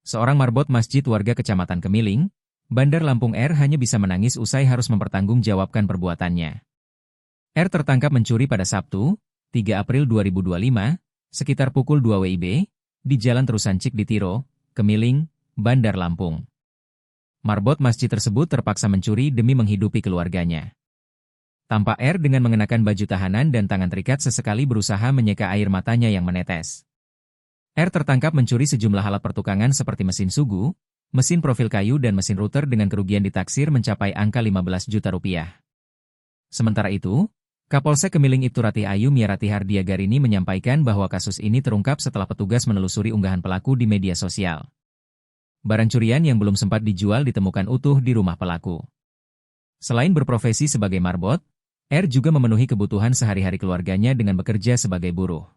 Seorang marbot masjid warga Kecamatan Kemiling, Bandar Lampung R hanya bisa menangis usai harus mempertanggungjawabkan perbuatannya. R tertangkap mencuri pada Sabtu, 3 April 2025, sekitar pukul 2 WIB, di Jalan Terusan Cik di Tiro, Kemiling, Bandar Lampung. Marbot masjid tersebut terpaksa mencuri demi menghidupi keluarganya. Tampak R dengan mengenakan baju tahanan dan tangan terikat sesekali berusaha menyeka air matanya yang menetes. R tertangkap mencuri sejumlah alat pertukangan seperti mesin sugu, mesin profil kayu dan mesin router dengan kerugian ditaksir mencapai angka 15 juta rupiah. Sementara itu, Kapolsek Kemiling Ibtu Ratih Ayu Miarati Hardiagarini menyampaikan bahwa kasus ini terungkap setelah petugas menelusuri unggahan pelaku di media sosial. Barang curian yang belum sempat dijual ditemukan utuh di rumah pelaku. Selain berprofesi sebagai marbot, R juga memenuhi kebutuhan sehari-hari keluarganya dengan bekerja sebagai buruh.